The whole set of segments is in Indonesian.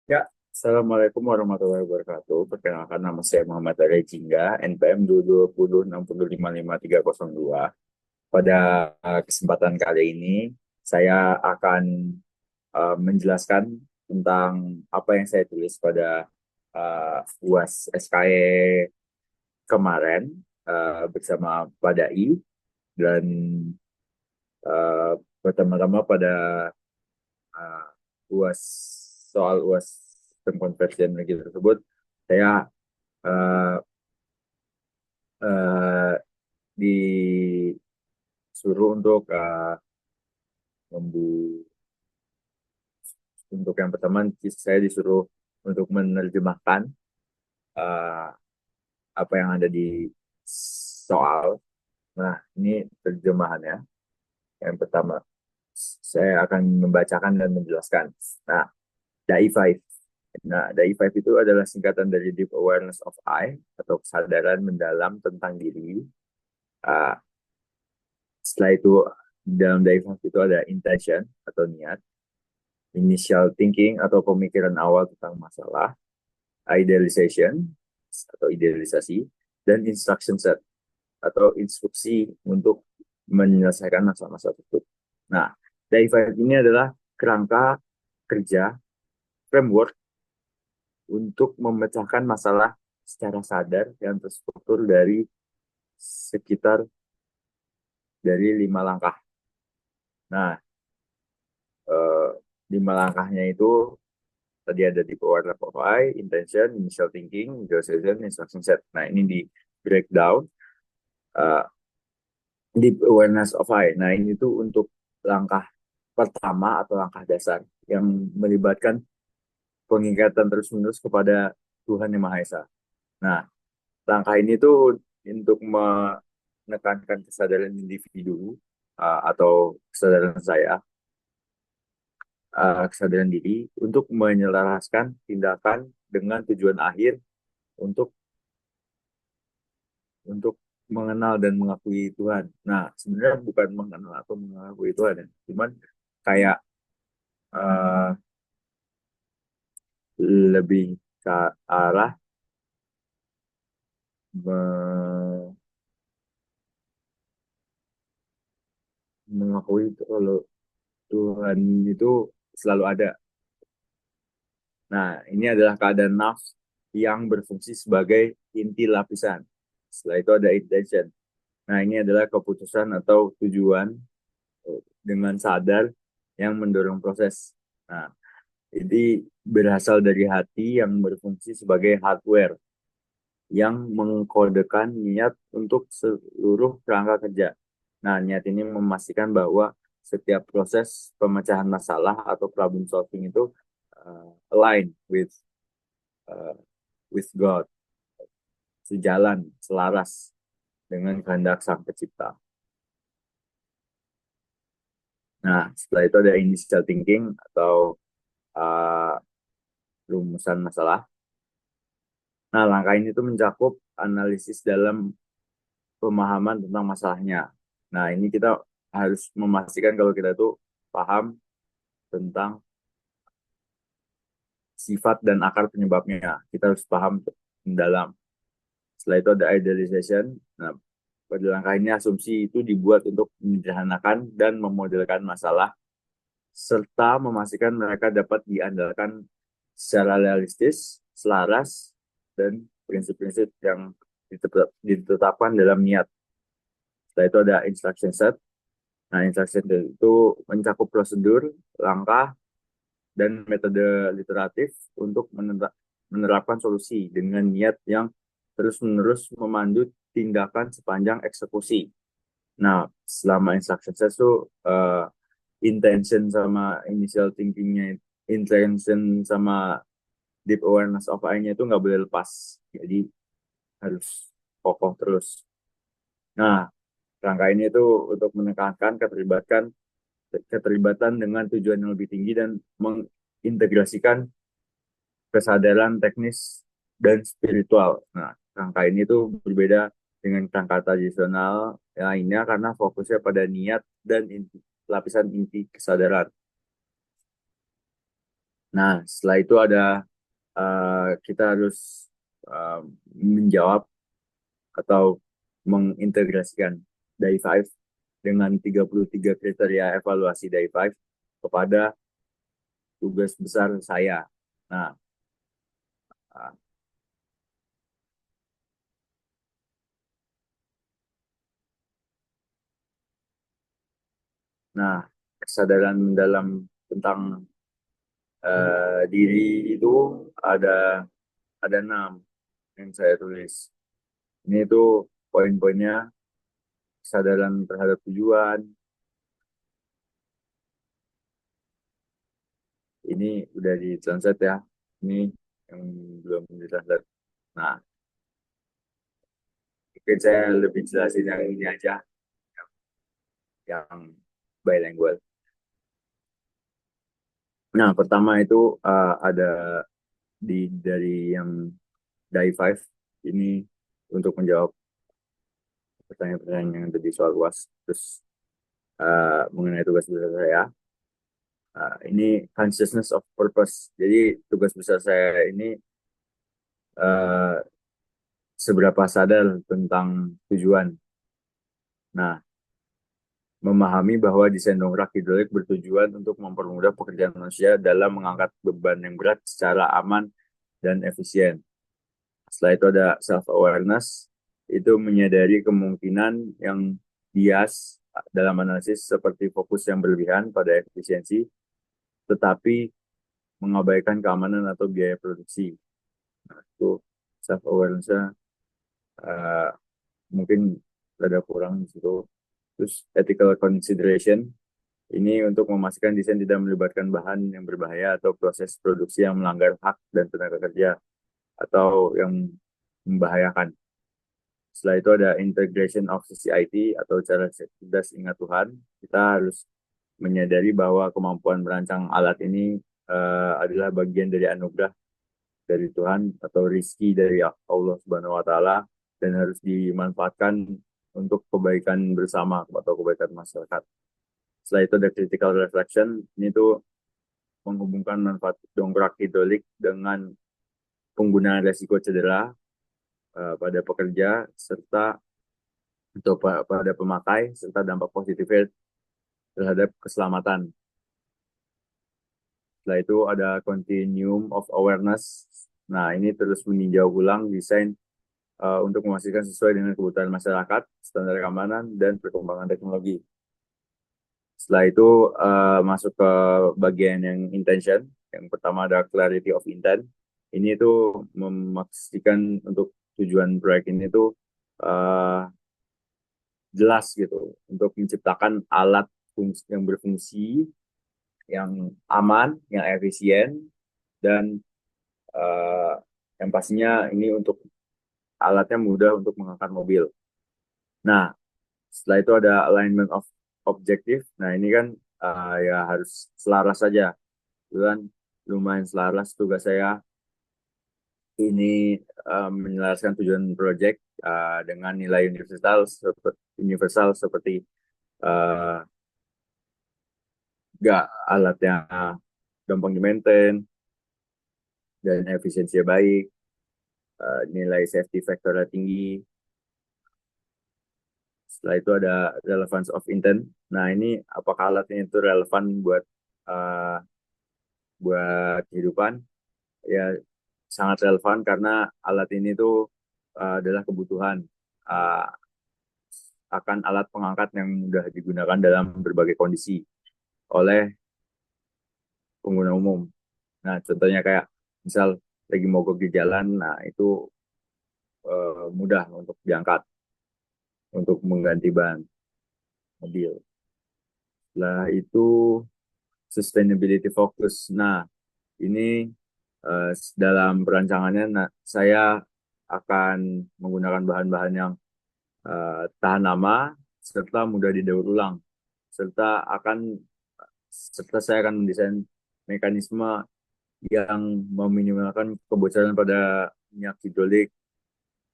Ya, Assalamualaikum warahmatullahi wabarakatuh. Perkenalkan nama saya Muhammad Arya Jingga, NPM 220605302. Pada kesempatan kali ini, saya akan menjelaskan tentang apa yang saya tulis pada UAS SKE kemarin bersama Pak Dai dan uh, pertama-tama pada uh, UAS soal UAS sistem konversi energi tersebut, saya eh, eh, disuruh untuk membu untuk yang pertama saya disuruh untuk menerjemahkan eh, apa yang ada di soal. Nah, ini terjemahannya. Yang pertama, saya akan membacakan dan menjelaskan. Nah, DAI-5. Nah, DAI-5 itu adalah singkatan dari Deep Awareness of I, atau kesadaran mendalam tentang diri. Uh, Setelah itu, dalam DAI-5 itu ada intention atau niat, initial thinking atau pemikiran awal tentang masalah, idealization atau idealisasi, dan instruction set atau instruksi untuk menyelesaikan masalah-masalah tersebut. Nah, DAI-5 ini adalah kerangka kerja, framework untuk memecahkan masalah secara sadar yang terstruktur dari sekitar dari 5 langkah. Nah, eh, 5 langkahnya itu tadi ada di warna of I, intention, initial thinking, visualization, instruction set. Nah, ini di breakdown uh, deep awareness of I. Nah, ini tuh untuk langkah pertama atau langkah dasar yang melibatkan pengingatan terus-menerus kepada Tuhan Yang Maha Esa. Nah, langkah ini tuh untuk menekankan kesadaran individu atau kesadaran saya, kesadaran diri untuk menyelaraskan tindakan dengan tujuan akhir untuk untuk mengenal dan mengakui Tuhan. Nah, sebenarnya bukan mengenal atau mengakui Tuhan ya, cuman kayak uh, lebih ke arah me- mengakui kalau Tuhan itu selalu ada. Nah, ini adalah keadaan nafs yang berfungsi sebagai inti lapisan. Setelah itu ada intention. Nah, ini adalah keputusan atau tujuan dengan sadar yang mendorong proses. Nah, ini berasal dari hati yang berfungsi sebagai hardware yang mengkodekan niat untuk seluruh kerangka kerja. Nah, niat ini memastikan bahwa setiap proses pemecahan masalah atau problem solving itu align uh, with God, sejalan, selaras dengan kehendak Sang Pencipta. Nah, setelah itu ada initial thinking atau uh, rumusan masalah. Nah, langkah ini tuh mencakup analisis dalam pemahaman tentang masalahnya. Nah, ini kita harus memastikan kalau kita tuh paham tentang sifat dan akar penyebabnya. Kita harus paham mendalam. Setelah itu ada idealization. Nah, pada langkah ini asumsi itu dibuat untuk menyederhanakan dan memodelkan masalah serta memastikan mereka dapat diandalkan secara realistis, selaras, dan prinsip-prinsip yang ditetapkan dalam niat. Setelah itu ada instruction set. Nah, instruction set itu mencakup prosedur, langkah, dan metode literatif untuk menerapkan solusi dengan niat yang terus-menerus memandu tindakan sepanjang eksekusi. Nah, selama instruction set itu intention sama initial thinkingnya, intention sama deep awareness of I-nya itu nggak boleh lepas. Jadi harus kokoh terus. Nah, rangka ini itu untuk menekankan keterlibatan dengan tujuan yang lebih tinggi dan mengintegrasikan kesadaran teknis dan spiritual. Nah, rangka ini tuh berbeda dengan rangka tradisional lainnya karena fokusnya pada niat dan lapisan inti kesadaran. Nah, setelah itu ada kita harus uh, menjawab atau mengintegrasikan DAI5 dengan 33 kriteria evaluasi DAI5 kepada tugas besar saya. Nah, uh, nah kesadaran mendalam tentang diri itu ada 6 yang saya tulis. Ini tuh poin-poinnya: kesadaran terhadap tujuan. Ini udah di translate ya. Ini yang belum di translate. Nah, mungkin saya lebih jelasin yang ini aja, yang bilingual. Nah, pertama itu ada dari yang DAI5 ini untuk menjawab pertanyaan-pertanyaan yang ada di soal UAS. Terus mengenai tugas besar saya, ini consciousness of purpose. Jadi tugas besar saya ini uh, seberapa sadar tentang tujuan. Nah, memahami bahwa desain dongkrak hidrolik bertujuan untuk mempermudah pekerjaan manusia dalam mengangkat beban yang berat secara aman dan efisien. Setelah itu ada self-awareness, itu menyadari kemungkinan yang bias dalam analisis seperti fokus yang berlebihan pada efisiensi, tetapi mengabaikan keamanan atau biaya produksi. Nah, itu self-awareness-nya uh, mungkin ada kurang di situ. Terus ethical consideration, ini untuk memastikan desain tidak melibatkan bahan yang berbahaya atau proses produksi yang melanggar hak dan tenaga kerja atau yang membahayakan. Setelah itu ada integration of CCIT atau cara cerdas ingat Tuhan. Kita harus menyadari bahwa kemampuan merancang alat ini adalah bagian dari anugerah dari Tuhan atau rizki dari Allah Subhanahu wa taala, dan harus dimanfaatkan untuk kebaikan bersama atau kebaikan masyarakat. Setelah itu ada critical reflection. Ini tuh menghubungkan manfaat dongkrak hidrolik dengan penggunaan resiko cedera pada pekerja serta atau pada pemakai serta dampak positifnya terhadap keselamatan. Setelah itu ada continuum of awareness. Nah, ini terus meninjau ulang desain untuk memastikan sesuai dengan kebutuhan masyarakat, standar keamanan, dan perkembangan teknologi. Setelah itu masuk ke bagian yang intention. Yang pertama ada clarity of intent. Ini tuh memastikan untuk tujuan proyek ini tuh uh, jelas gitu, untuk menciptakan alat yang berfungsi, yang aman, yang efisien, dan uh, yang pastinya ini untuk alatnya mudah untuk mengangkat mobil. Nah, setelah itu ada alignment of objective. Nah, ini kan ya harus selaras saja. Itu kan lumayan selaras tugas saya ini menjelaskan tujuan project dengan nilai universal seperti uh, gak alatnya gampang di-maintain dan efisiensinya baik, nilai safety factor tinggi. Setelah itu ada relevance of intent. Nah, ini apakah alatnya itu relevan uh, buat kehidupan? Ya, sangat relevan karena alat ini tuh adalah kebutuhan, uh, akan alat pengangkat yang mudah digunakan dalam berbagai kondisi oleh pengguna umum. Nah, contohnya kayak misal lagi mogok di jalan, nah itu mudah untuk diangkat untuk mengganti ban mobil. Setelah itu sustainability focus. Nah, ini dalam perancangannya, nah, saya akan menggunakan bahan-bahan yang tahan lama serta mudah didaur ulang, serta saya akan mendesain mekanisme yang meminimalkan kebocoran pada minyak hidrolik.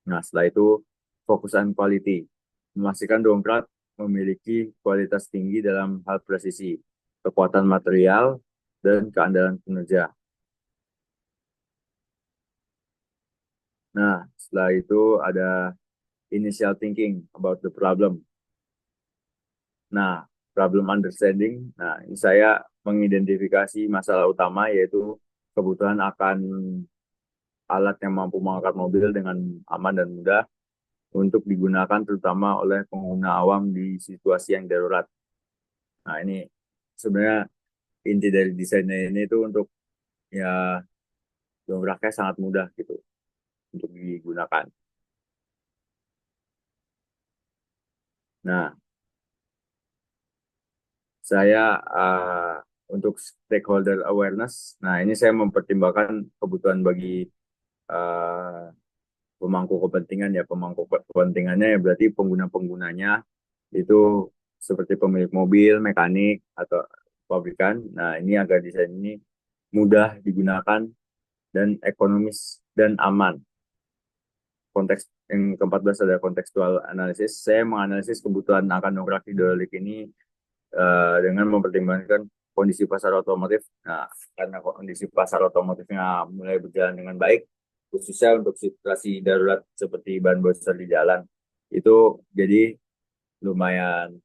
Nah, setelah itu fokus on quality, memastikan dongkrak memiliki kualitas tinggi dalam hal presisi, kekuatan material, dan keandalan kinerja. Nah, setelah itu ada initial thinking about the problem. Nah, problem understanding. Nah, ini saya mengidentifikasi masalah utama yaitu kebutuhan akan alat yang mampu mengangkat mobil dengan aman dan mudah untuk digunakan terutama oleh pengguna awam di situasi yang darurat. Nah, ini sebenarnya inti dari desainnya ini itu untuk ya dongkraknya sangat mudah gitu untuk digunakan. Nah, saya untuk stakeholder awareness, nah ini saya mempertimbangkan kebutuhan bagi uh, pemangku kepentingan ya, pemangku kepentingannya ya berarti pengguna-penggunanya itu seperti pemilik mobil, mekanik atau pabrikan. Nah, ini agar desain ini mudah digunakan dan ekonomis dan aman. Konteks yang ke-14 ada kontekstual analisis. Saya menganalisis kebutuhan akan dongkrak hidrolik ini dengan mempertimbangkan kondisi pasar otomotif. Nah, karena kondisi pasar otomotifnya mulai berjalan dengan baik, khususnya untuk situasi darurat seperti ban bocor di jalan, itu jadi lumayan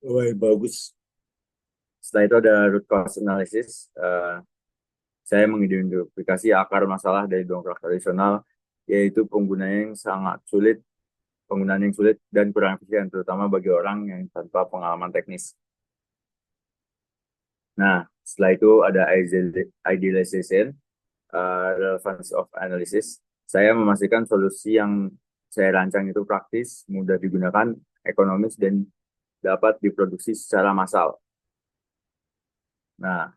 lumayan bagus. Setelah itu ada root cause analysis. Saya mengidentifikasi akar masalah dari dongkrak tradisional, yaitu penggunaan yang sulit dan kurang efisien, terutama bagi orang yang tanpa pengalaman teknis. Nah, setelah itu ada idealization, relevance of analysis. Saya memastikan solusi yang saya rancang itu praktis, mudah digunakan, ekonomis, dan dapat diproduksi secara massal. Nah,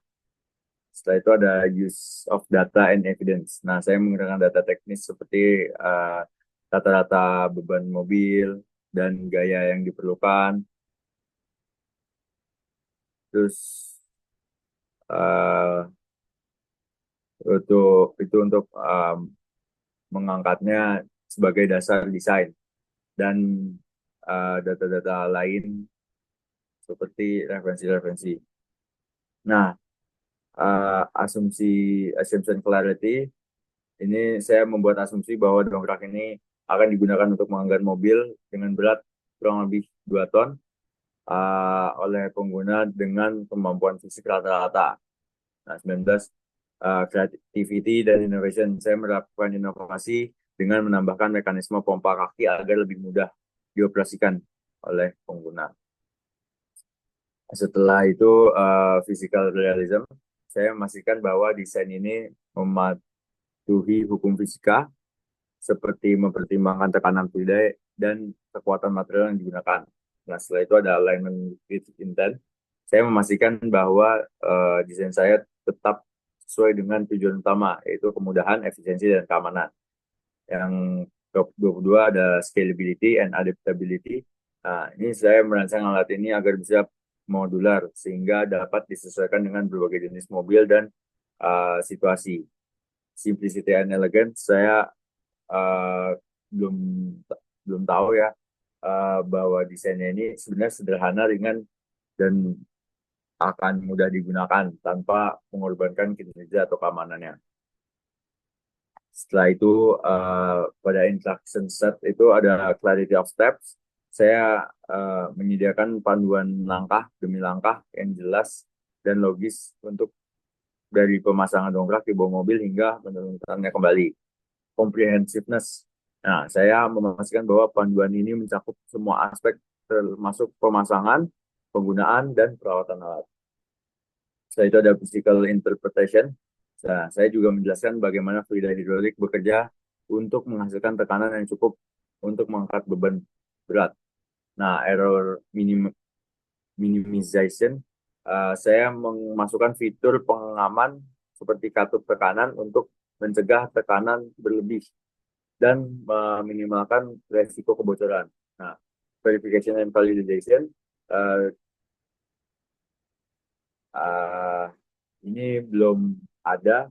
setelah itu ada use of data and evidence. Nah, saya menggunakan data teknis seperti rata-rata beban mobil dan gaya yang diperlukan. Terus uh, untuk mengangkatnya sebagai dasar desain dan data-data lain seperti referensi-referensi. Nah, asumsi assumption clarity ini saya membuat asumsi bahwa dongkrak ini akan digunakan untuk mengangkat mobil dengan berat kurang lebih 2 ton oleh pengguna dengan kemampuan fisik rata-rata. Nah, 19 creativity dan innovation. Saya melakukan inovasi dengan menambahkan mekanisme pompa kaki agar lebih mudah dioperasikan oleh pengguna. Setelah itu physical realism, saya memastikan bahwa desain ini mematuhi hukum fisika seperti mempertimbangkan tekanan fluida dan kekuatan material yang digunakan. Nah, setelah itu ada alignment with intent. Saya memastikan bahwa desain saya tetap sesuai dengan tujuan utama, yaitu kemudahan, efisiensi, dan keamanan. Yang ke-22 ada scalability and adaptability. Nah, ini saya merancang alat ini agar bisa modular, sehingga dapat disesuaikan dengan berbagai jenis mobil dan situasi. Simplicity and elegance, saya uh, belum belum tahu ya bahwa desainnya ini sebenarnya sederhana, ringan, dan akan mudah digunakan tanpa mengorbankan kinerja atau keamanannya. Setelah itu pada instruction set itu ada clarity of steps. Saya menyediakan panduan langkah demi langkah yang jelas dan logis untuk dari pemasangan dongkrak di bawah mobil hingga menurunkannya kembali. Comprehensiveness. Nah, saya memastikan bahwa panduan ini mencakup semua aspek termasuk pemasangan, penggunaan, dan perawatan alat. Setelah itu ada physical interpretation. Nah, saya juga menjelaskan bagaimana fluida hidrolik bekerja untuk menghasilkan tekanan yang cukup untuk mengangkat beban berat. Nah, error minimization, saya memasukkan fitur pengaman seperti katup tekanan untuk mencegah tekanan berlebih dan meminimalkan resiko kebocoran. Nah, verification and validation, uh, uh, ini belum ada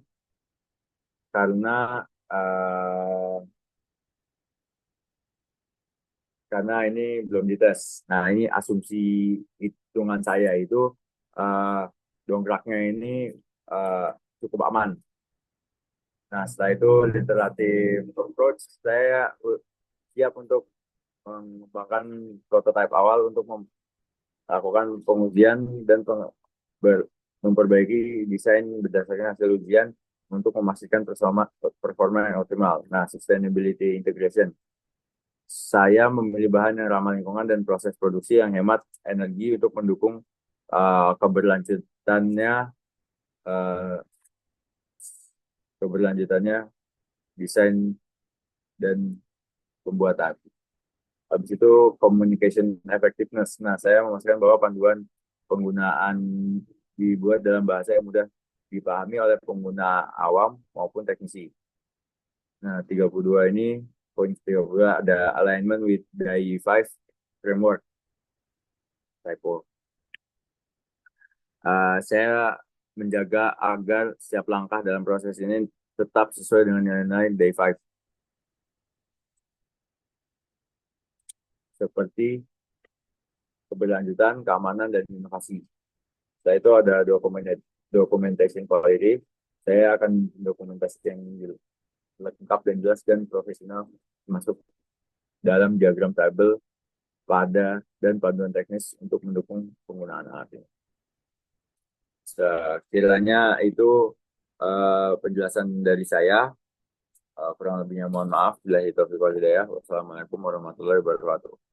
karena uh, karena ini belum dites. Nah, ini asumsi hitungan saya itu uh, dongkraknya ini uh, cukup aman. Nah, setelah itu iteratif approach, saya siap untuk mengembangkan prototipe awal untuk melakukan pengujian dan memperbaiki desain berdasarkan hasil ujian untuk memastikan performa yang optimal. Nah, sustainability integration. Saya memilih bahan yang ramah lingkungan dan proses produksi yang hemat energi untuk mendukung keberlanjutannya uh, keberlanjutannya desain dan pembuatan. Habis itu communication effectiveness. Nah, saya memastikan bahwa panduan penggunaan dibuat dalam bahasa yang mudah dipahami oleh pengguna awam maupun teknisi. Nah, 32 ini, poin 32 ada alignment with the 5 framework. Typo. Saya menjaga agar setiap langkah dalam proses ini tetap sesuai dengan nilai-nilai Day 5. Seperti keberlanjutan, keamanan, dan inovasi. Setelah itu ada documentation quality. Saya akan dokumentasi yang lengkap dan jelas dan profesional masuk dalam diagram tabel pada dan panduan teknis untuk mendukung penggunaan alat ini. Sekiranya itu penjelasan dari saya. Kurang lebihnya mohon maaf. Bila itu Wassalamualaikum warahmatullahi wabarakatuh.